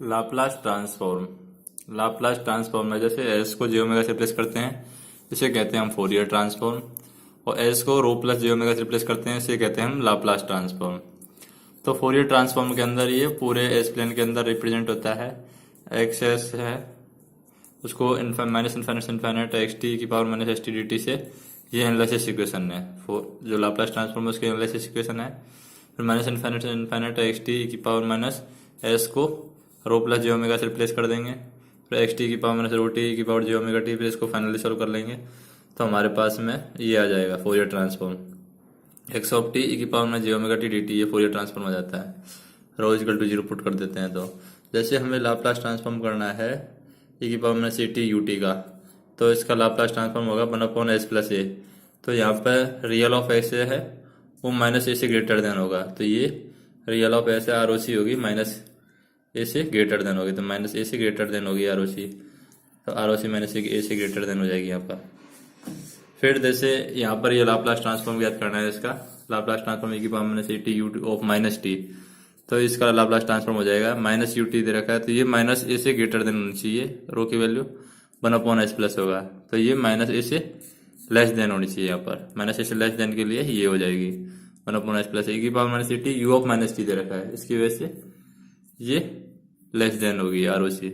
Laplace transform में जैसे S को जे ओमेगा से रिप्लेस करते हैं, इसे कहते हैं हम फोरियर ट्रांसफॉर्म। और एस को रो प्लस जे ओमेगा से रिप्लेस करते हैं, इसे कहते हैं हम लाप्लास ट्रांसफॉर्म। तो फोरियर ट्रांसफॉर्म के अंदर ये पूरे एस प्लेन के अंदर रिप्रेजेंट होता है। एक्स एस है, उसको minus infinite infinite x T की power minus S T D t से ये एनालिसिस इक्वेशन है। जो लाप्लास ट्रांसफॉर्म है उसकी एनालिसिस इक्वेशन है। फिर minus infinite infinite x T की पावर माइनस एस को रो प्लस जे ओमेगा से रिप्लेस कर देंगे। फिर एक्स टी की पावर माइनस रो टी की पावर जे ओमेगा टी, फिर इसको फाइनली सॉल्व कर लेंगे तो हमारे पास में ये आ जाएगा Fourier transform. X of t e की पावर में जे ओमेगा टी डी टी, ये फोरियर ट्रांसफॉर्म हो जाता है। रो इक्वल टू जीरो पुट कर देते हैं। तो जैसे हमें लाप्लास ट्रांसफॉर्म करना है ई की पावर में सी टी यू टी का, तो इसका लाप्लास ट्रांसफॉर्म होगा वन अपॉन एस प्लस ए। तो यहाँ पर रियल ऑफ एस ए है वो माइनस ए से ग्रेटर देन होगा, तो ये real of s R O C होगी माइनस ए से ग्रेटर देन होगी। तो माइनस ए से ग्रेटर देन होगी आर ओ सी, तो R O C minus a से ग्रेटर देन हो जाएगी यहाँ पर। फिर जैसे यहाँ पर ये लाप्लास ट्रांसफॉर्म याद करना है, इसका लाप्लास ट्रांसफॉर्म ई की power minus A T u of minus t, तो इसका लाप्लास ट्रांसफॉर्म हो जाएगा माइनस यू टी दे रखा है, तो ये माइनस ए से ग्रेटर देन होनी चाहिए, रो की value one upon s plus होगा, तो ये माइनस ए से लेस देन होनी चाहिए। यहाँ पर माइनस ए से लेस देन के लिए ये हो जाएगी one upon s plus a की power minus A T u of minus t दे रखा है, इसकी वजह से ये लेस देन होगी आर ओ सी।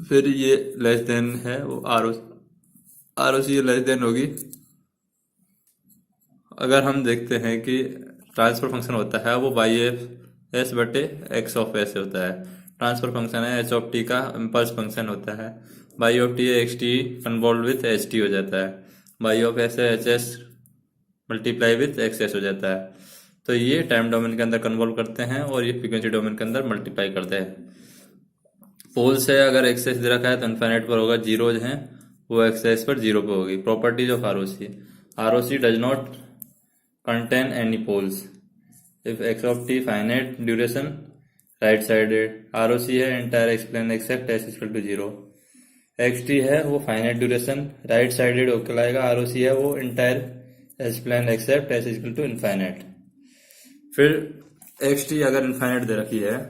फिर ये लेस देन है वो R O C less than होगी। अगर हम देखते हैं कि ट्रांसफर फंक्शन होता है वो बाई एफ एस बटे एक्स ऑफ एस होता है। ट्रांसफर फंक्शन है एच ऑफ टी का इम्पल्स फंक्शन होता है। By of T x T convolve with H T हो जाता है। By of S H S multiply with x s हो जाता है। तो ये टाइम डोमेन के अंदर कन्वॉल्व करते हैं और ये फ्रीक्वेंसी डोमेन के अंदर मल्टीप्लाई करते हैं। पोल्स है, अगर एक्सेस दे रखा है तो इन्फाइनाइट पर होगा, जीरोज हैं वो एक्सेस पर जीरो पे होगी। Properties of R O C does not contain any poles if x of t finite duration right sided। ROC है entire explain except s equal to 0। xt है वो finite duration right sided कहलाएगा। ROC है वो entire explain except s equal to infinite। फिर xt अगर infinite दे रखी है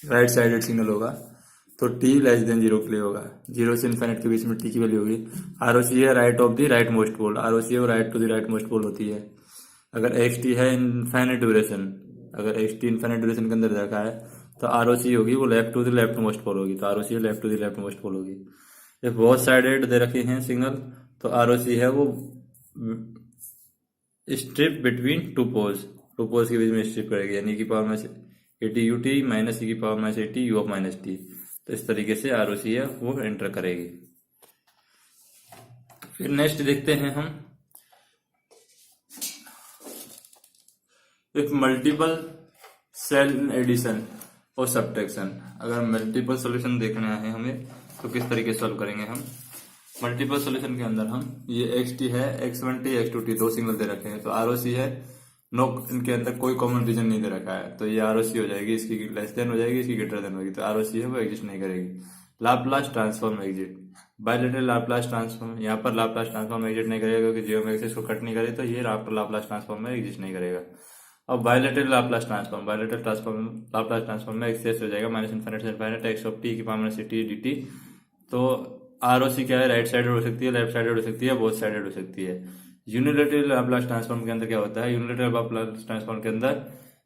right sided सिग्नल होगा तो t लेस देन जीरो के लिए होगा, जीरो से इन्फाइनाइट के बीच में t की वैल्यू होगी। ROC है right of the rightmost pole, ROC है वो right to the rightmost pole होती है। अगर एक्स टी है इनफाइनाइट ड्यूरेशन, अगर एक्स टी इनफाइनाइट ड्यूरेशन के अंदर रखा है तो आर ओ सी होगी वो left to the leftmost pole होगी, तो R O C left to the leftmost pole होगी। जब बहुत साइडेड दे रखे हैं सिग्नल तो आर ओ सी है वो स्ट्रिप बिटवीन टू पोल्स के बीच में स्ट्रिप करेगी, यानी कि power minus A T U T minus e की power minus A T u of minus t. तो इस तरीके से आर ओ सी है वो एंटर करेगी। फिर नेक्स्ट देखते हैं हम इफ मल्टीपल सेल एडिशन और सब्ट्रैक्शन। अगर मल्टीपल सॉल्यूशन देखना है हमें तो किस तरीके से सॉल्व करेंगे हम। मल्टीपल सॉल्यूशन के अंदर हम ये एक्स टी है x1 टी x2 टी दो सिग्नल दे रखे हैं, तो आर ओ सी है नो, इनके अंदर कोई कॉमन रीजन नहीं दे रखा है, तो ये आर ओ सी हो जाएगी, इसकी लेस देन हो जाएगी, इसकी ग्रेटर देन होगी, तो आर ओ सी है वो एग्जिस्ट नहीं करेगी। Laplace transform exit, bilateral Laplace transform, यहाँ पर लाप्लास ट्रांसफॉर्म एग्जिट नहीं करेगा क्योंकि जियोमेट्रिक से इसको कट नहीं करे, तो ये लाप्लास ट्रांसफॉर्म में एग्जिस्ट नहीं करेगा। अब बायलेटरल लाप्लास ट्रांसफॉर्म में एक्सेस हो जाएगा माइनस इन्फाइनाइट से इन्फाइनाइट एक्स ऑफ टी की power minus T D T. तो आर ओ सी क्या है, राइट साइडेड हो सकती है, लेफ्ट साइडेड हो सकती है, बोथ साइडेड हो सकती है। यूनिलैटरल लाप्लास ट्रांसफॉर्म के अंदर क्या होता है, यूनिलैटरल लाप्लास ट्रांसफॉर्म के अंदर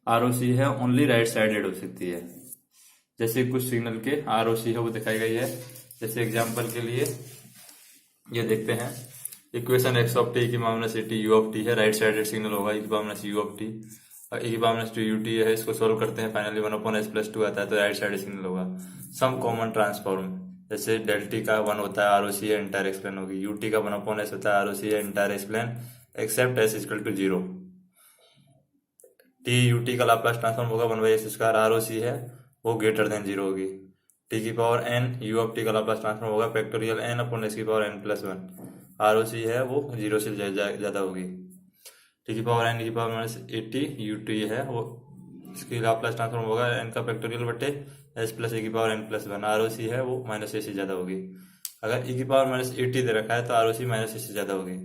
आर ओ सी है ओनली राइट साइडेड हो सकती है। जैसे कुछ सिग्नल के आर ओ सी है वो दिखाई गई है। जैसे एग्जाम्पल के लिए ये देखते हैं, इक्वेशन एक्स ऑफ टी की power minus T u of t है, राइट साइडेड सिग्नल होगा ई की power minus u of t, e की power minus two u T है, इसको सोल्व करते हैं finally one upon s plus two आता है, तो राइट साइड सिग्नल होगा। सम कॉमन ट्रांसफॉर्म, जैसे डेल टी का वन होता है आर ओ सी है इंटायर एक्सप्लेन होगी, यू टी का वन अपॉन एस होता है आर ओ सी है entire s plane except s equal to zero. T U T का लाप्लास ट्रांसफॉर्म होगा one by s square, R O C है वो ग्रेटर देन जीरो होगी। टी की power n u of t का Laplace transform होगा factorial n upon s की power n plus one, R O C है वो जीरो से ज्यादा होगी। टी की पावर एन की power minus a t u T है वो इसकी लाप्लास ट्रांसफॉर्म होगा एन का फैक्टोरियल बटे एस प्लस ए की power n plus one, R O C है वो माइनस ए से ज्यादा होगी। अगर ई की पावर माइनस एटी दे रखा है तो R O C minus a से ज्यादा होगी।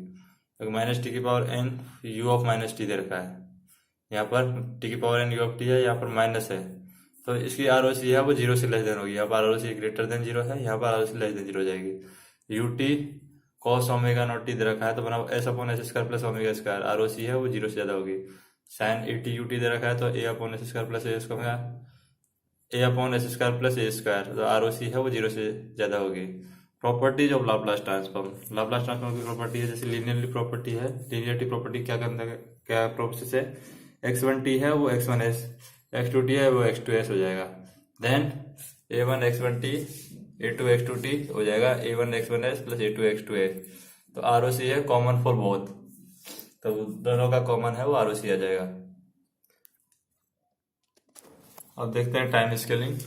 अगर माइनस टी की power n u of minus t दे रखा है यहाँ पर टी की power n u of t है, यहाँ पर माइनस है, तो इसकी आर ओ सी है वो जीरो से लेस देन होगी। यहाँ पर R O C greater than zero है, यहाँ पर R O C less than zero हो जाएगी। U T cos omega naught T दे रखा है, तो बना S upon S square plus omega square, R O C है वो जीरो से ज़्यादा होगी। Sine A T U T दे रखा है, तो A upon S square plus A square, A upon S square plus A square, तो आर ओ सी है वो जीरो से ज़्यादा होगी। Properties of Laplace transform, Laplace transform की प्रॉपर्टी है जैसे लीनियरली प्रॉपर्टी है। लीनियरिटी प्रॉपर्टी क्या करता है, क्या प्रोसेस है, एक्स वन टी है वो X one S, X two T है वो एक्स टू एस हो जाएगा। Then A one X one T A two X two T हो जाएगा A one X one S plus A two X two S. तो R O C है common for both, तो दोनों का common है वो आर ओ सी आ जाएगा। अब देखते हैं टाइम स्केलिंग।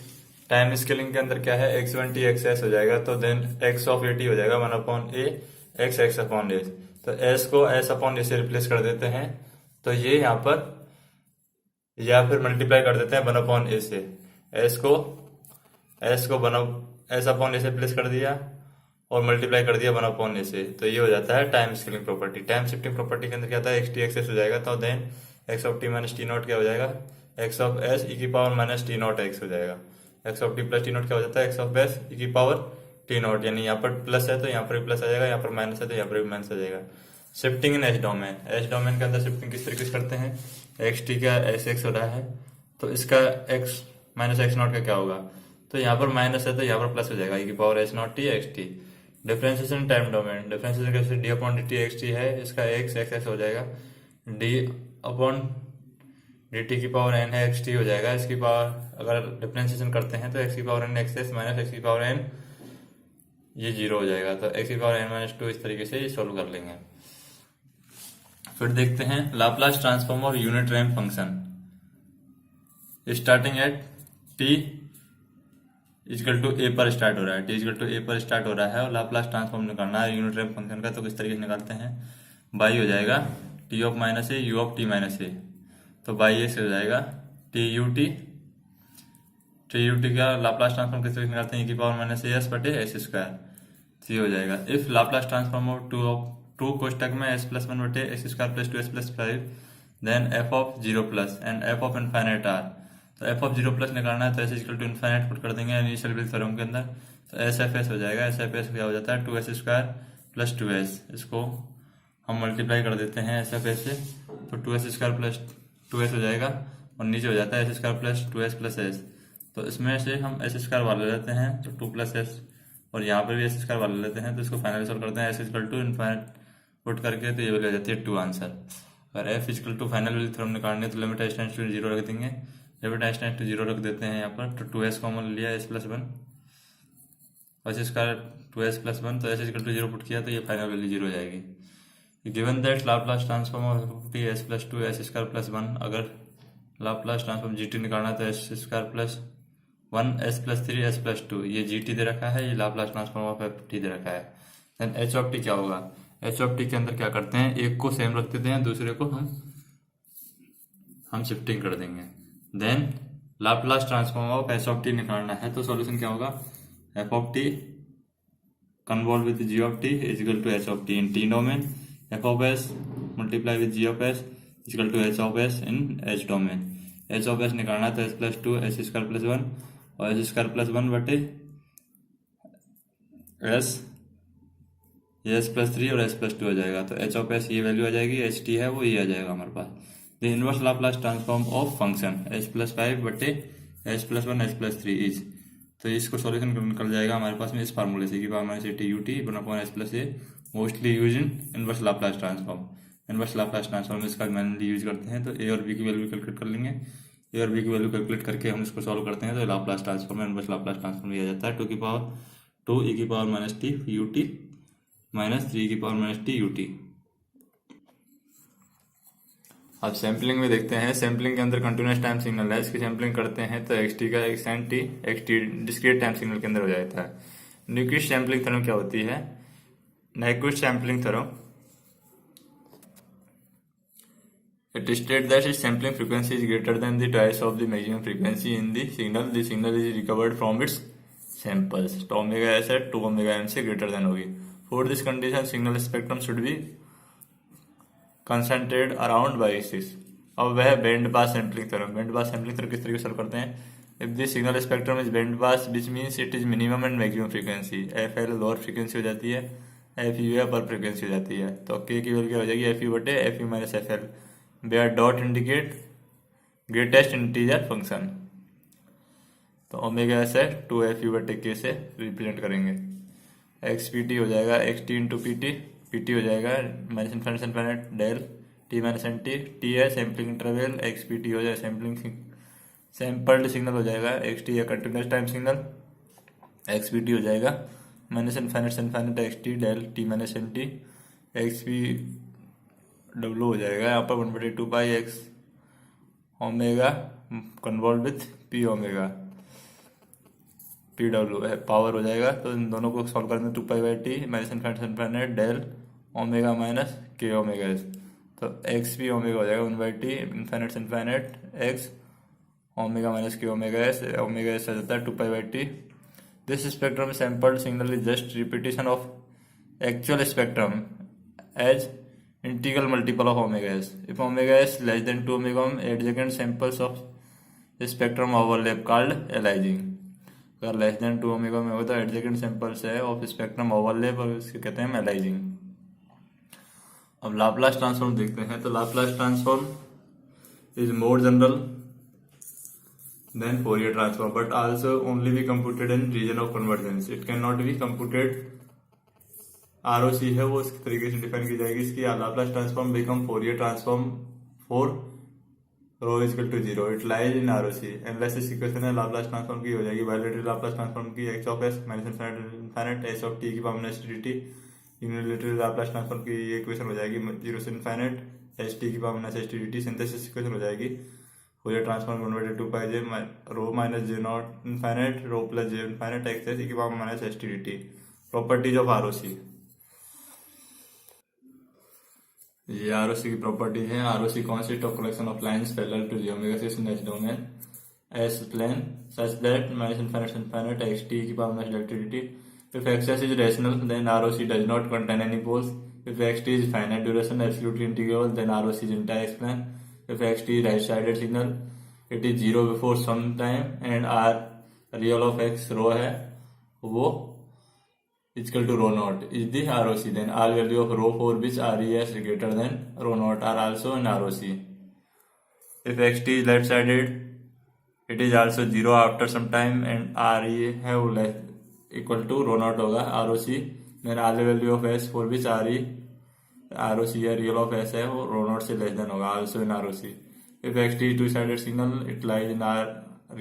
टाइम स्केलिंग के अंदर क्या है, x one t x s हो जाएगा, तो then x of a t हो जाएगा one upon a x x upon s. तो एस को एस अपॉन ए से रिप्लेस कर देते हैं, तो ये यहाँ पर, या फिर मल्टीप्लाई कर देते हैं वन अपॉन ए से। एस को वन एस अपॉन ए से रिप्लेस कर दिया और मल्टीप्लाई कर दिया वन अपॉन ए से, तो ये हो जाता है time scaling property. Time shifting property के अंदर क्या आता है, एक्स टी एक्स एस हो जाएगा, तो then x of T minus t naught क्या हो जाएगा, एक्स ऑफ एस ई की power minus t naught x हो जाएगा। X of t plus t naught क्या हो जाता है, एक्स ऑफ एस ई की पावर टी नॉट, यानी यहाँ पर प्लस है तो यहाँ पर भी प्लस आ जाएगा, यहाँ पर माइनस है तो यहाँ पर भी माइनस आ जाएगा। Shifting in H domain, H domain के अंदर शिफ्टिंग किस तरीके से करते हैं, एक्स टी का एस एक्स हो रहा है, तो इसका एक्स माइनस एक्स नॉट का क्या होगा, तो यहाँ पर माइनस है तो यहाँ पर प्लस हो जाएगा, ई की power H naught T x T. Differentiation time domain, differentiation कैसे, D upon D T x T है, इसका एक्स एक्स एक्स हो जाएगा, डी अपॉन डी टी की पावर एन है एक्स टी हो जाएगा, इसकी पावर अगर डिफरेंशिएशन करते हैं तो एक्स की power n x s minus x की पावर एन, ये जीरो हो जाएगा, तो एक्स की पावर एन माइनस टू, इस तरीके से ये सोल्व कर लेंगे। फिर देखते हैं लाप्लास ट्रांसफॉर्म और unit ramp function. Starting at T equal to A पर स्टार्ट हो रहा है, टी इक्वल टू ए पर स्टार्ट हो रहा है और लाप्लास ट्रांसफॉर्म निकालना है यूनिट रैंप फंक्शन का, तो किस तरीके से निकालते हैं, बाई हो जाएगा T of minus A U of T minus A, तो बाई ए से हो जाएगा टी यू टी का लाप्लास ट्रांसफॉर्म किस तरीके से निकालते हैं, ई की पावर माइनस ए एस बटे एस स्क्वायर, ये हो जाएगा। If Laplace transform of two कोष्टक में एस प्लस वन बटे X square plus two S plus five, then F of zero plus and F of infinite are, तो f of zero plus निकालना है तो S equal to infinite put कर देंगे initial value theorem के अंदर, तो एस एफ एस हो जाएगा, एस एफ एस क्या हो जाता है two S square plus two s, इसको हम मल्टीप्लाई कर देते हैं एस एफ एस से, तो two S square plus two S हो जाएगा और नीचे हो जाता है s square plus two S plus s, तो इसमें से हम एस स्क्वायर वाले लेते हैं तो टू प्लस एस, और यहाँ पर भी एस स्क्वायर वाले लेते हैं तो इसको फाइनल सॉल्व करते हैं S equal to infinite put करके, तो ये वैल्यू आ जाती है टू आंसर। अगर F equal to final value theorem निकालने तो limit S tends to zero रख देंगे, limit S tends to zero रख देते हैं यहाँ पर, तो टू एस कॉमन लिया S plus one, S square two S plus one, तो S equal to zero put किया तो ये फाइनल वैल्यू जीरो हो जाएगी। Given that Laplace transform of T S plus two S square plus one, अगर Laplace transform G T निकालना तो S square plus one S plus three S plus two, ये G T दे रखा है, ये Laplace transform of F T दे रखा है। देन एच ऑफ टी क्या होगा, एच ऑफ टी के अंदर क्या करते हैं, एक को सेम रख देते हैं, दूसरे को हम शिफ्टिंग कर देंगे। Then Laplace transform of h of t निकालना है तो सॉल्यूशन क्या होगा, f of t convolve with g of t is equal to h of t in t domain, f of s multiply with g of s equal to h of s in H domain. H of s निकालना है तो S plus two S square plus one और s square plus one बटे s plus three और S plus two हो जाएगा, तो H of S ये वैल्यू आ जाएगी, एच टी है वो ये आ जाएगा हमारे पास। The inverse Laplace transform of function H plus five बटे H plus one H plus three is, तो इसको सॉल्यूशन निकल जाएगा हमारे पास में इस फार्मूले से, की power minus A T U T one upon H plus A, mostly use in inverse Laplace transform. Inverse Laplace transform इसका मैनुअली यूज करते हैं, तो ए और बी की वैल्यू कैलकुलेट कर लेंगे, ए और बी की वैल्यू कैलकुलेट करके हम इसको सॉल्व करते हैं तो Laplace transform inverse Laplace transform आ जाता है टू की पावर टू ई की power minus T U T minus three की power minus T U T. अब सैम्पलिंग में देखते हैं, सैम्पलिंग के अंदर कंटिन्यूस टाइम सिग्नल है, इसकी सैम्पलिंग करते हैं तो एक्स टी का x n T x t discrete time signal के अंदर हो जाता है। न्यूक्विस्ट सैम्पलिंग थ्योरम क्या होती है, Nyquist sampling theorem it states that its sampling frequency is greater than the twice of the maximum frequency in the signal is recovered from its samples, तो omega s है 2 omega M से greater than होगी। For this condition signal spectrum should be concentrated around by axis, अब वह band pass sampling theorem. Band pass sampling theorem किस तरीके से solve करते हैं? If the signal spectrum is band pass which means it is minimum and maximum frequency. F L lower frequency हो जाती है, एफ यू अपर फ्रीक्वेंसी हो जाती है। तो के की वैल्यू क्या हो जाएगी? एफ यू बटे f u minus f l, where dot indicate greatest integer function. तो ओमेगा एस है 2 एफ यू बटे के से रिप्रेजेंट करेंगे। एक्स पी टी हो जाएगा X T into P T, P T हो जाएगा minus infinite infinite del T minus N T, T है sampling interval, X P T हो जाएगा सैम्पलिंग सैम्पल्ड सिग्नल हो जाएगा, एक्स टी है continuous time signal, X P T हो जाएगा minus infinite infinite x T del T minus N T, X P W हो जाएगा यहाँ पर 1/2 pi X omega convolve with P omega, P W है पावर हो जाएगा। तो इन दोनों को सॉल्व करने 2 पाई/टी minus infinite del omega minus K omega S. तो एक्स पी ओमेगा हो जाएगा 1/t infinite infinite X omega minus K omega S आ जाता है 2 पाई/t। This spectrum sampled signal is just repetition of actual spectrum as integral multiple of omega S. If omega S less than 2 omega adjacent samples of spectrum overlap called aliasing. अगर less than 2 omega में हो तो adjacent samples है of spectrum overlap और इसके कहते हैं aliasing. अब लाप्लास ट्रांसफॉर्म देखते हैं। तो Laplace transform is more general than Fourier transform but also only be computed in region of convergence. It can not be computed. ROC है वो इस तरीके से डिफाइन की जाएगी इसकी। Laplace transform become Fourier transform for rho equal to 0 it lies in ROC. Analysis equation है Laplace transform की हो जाएगी बायलेटरल लाप्लास ट्रांसफॉर्म की x of s minus infinite s of t की power minus T T. Unilateral Laplace transform की ये equation हो जाएगी 0 से इनफाइनाइट एस टी की power minus S T D T. Synthesis equation हो जाएगी Fourier transform 1/2 pi J rho minus J naught infinite rho plus J infinite X S की power minus S T D T. Properties of ROC, ये ROC की property है। ROC consist of collection of lines parallel to omega six in H domain S plane such that minus infinite X T की power minus electricity. If X is rational then ROC does not contain any poles. If X T is finite duration absolutely integrable then ROC is entire X plane. If X T right sided signal it is 0 before some time and R real of X rho है वो equal to rho naught is the ROC, then all value of rho for which RES greater than rho naught are also in ROC. If xt is left sided it is also 0 after some time and RE है वो less equal to rho naught होगा ROC, then all value of S for which ROC या real of S है वो rho naught से less than होगा also in ROC. If xt is two sided signal it lies in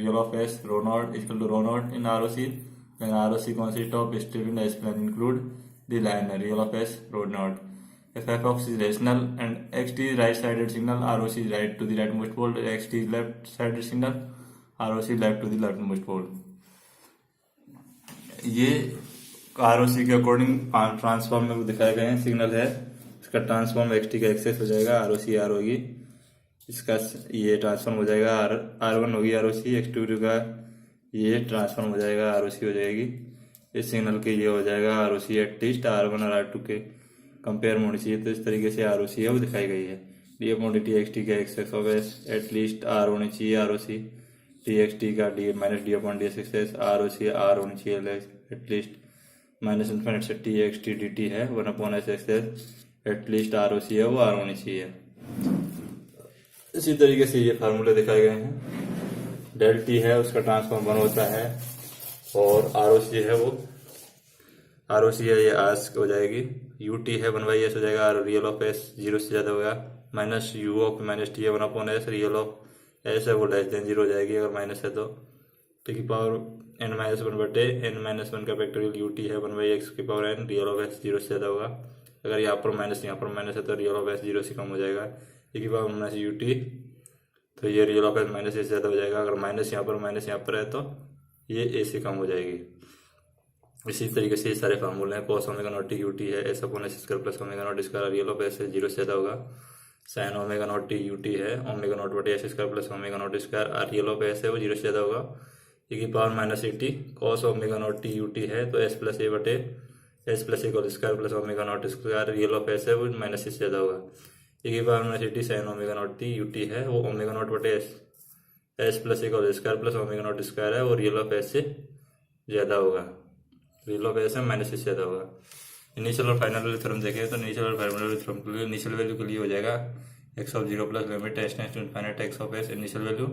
real of S rho naught equal to rho naught in ROC. When ROC consists of stable S plane include the line real of S rho naught. If f of x is rational and xt is right-sided signal, ROC is right to the rightmost pole. Xt is left-sided signal, ROC is left to the leftmost pole. ये ROC के according transform में दिखाए गए हैं signal है। इसका transform xt का access हो जाएगा ROC R होगी, इसका ये ट्रांसफॉर्म हो जाएगा R1 होगी ROC, x2 का ये ट्रांसफॉर्म हो जाएगा आरओसी हो जाएगी। इस सिग्नल के ये हो जाएगा आरओसी एटलीस्ट R1 और R2 के कंपेयर में होनी चाहिए। तो इस तरीके से आरओसी है वो दिखाई गई है। D upon D T x T का X of S at least R होनी चाहिए आरओसी, टी एक्स टी का D minus D upon D X S ROC R होनी चाहिए एटलीस्ट माइनस इन्फिनिट से T x T D T है 1/s x S at least ROC है वो R होनी चाहिए। इसी तरीके से ये फार्मूले दिखाए गए हैं। डेल टी है उसका ट्रांसफॉर्म 1 होता है और आरओसी है वो आरओसी है ये आस हो जाएगी। यू टी है 1/s हो जाएगा और रियल ऑफ एस 0 से ज़्यादा होगा minus u of minus T है 1/s रियल ऑफ एस है वो लेस देन 0 हो जाएगी अगर माइनस है तो। टी की पावर n-1/n-1 का फैक्टोरियल यू टी है 1/x की power n real of S 0 से ज़्यादा होगा। अगर यहाँ पर माइनस है तो रियल ऑफ एस 0 से कम हो जाएगा। टी की पावर माइनस यू टी तो ये real of s minus a से ज़्यादा हो जाएगा। अगर माइनस यहाँ पर है तो ये ए से कम हो जाएगी। इसी तरीके से ये सारे फार्मूले हैं। Cos omega naught T U T है S upon S square plus omega naught square real of S 0 से ज़्यादा होगा। Sine omega naught T U T है ओमेगा नॉट बटे S square plus omega naught square real of S है वो 0 से ज़्यादा होगा। ए की पावर माइनस ए T cos omega naught T U T है तो एस प्लस ए बटे s plus a whole square plus omega naught square real of S है वो माइनस ए से ज़्यादा होगा। e की power minus t sine omega naught T U T है, वो ओमेगा नॉट बटे एस प्लस ए का whole square plus omega naught square है, और रियल ऑफ एस से ज़्यादा होगा, रियल ऑफ एस है माइनस से ज़्यादा होगा। इनिशियल और फाइनल वैल्यू थ्योरम देखें तो इनिशियल और फाइनल वैल्यू थ्योरम के लिए इनिशियल वैल्यू के लिए हो जाएगा x of zero plus limit S tends to infinite x of s initial value,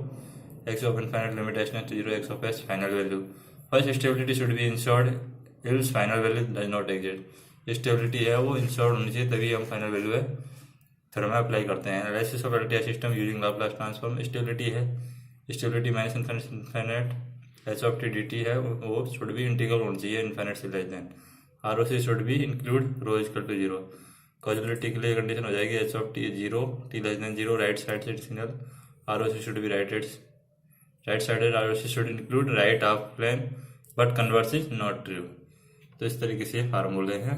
x of infinite limit S tends to zero x of s final value. First stability should be ensured else final value does not exist. Stability है वो ensured होनी चाहिए, तभी हम final value है theorem में apply करते हैं। Analysis of LTI system using Laplace transform, stability है, stability minus infinite H of T D T है, वो शुड भी इंटीग्रल होनी चाहिए इनफाइनाइट से लेस देन। ROC शुड भी include rho equal to zero. Causability के लिए कंडीशन हो जाएगी H of T zero T less than zero, right side से signal ROC should be right sided, ROC should include right half plane but converse is not true. तो इस तरीके से फार्मूले हैं।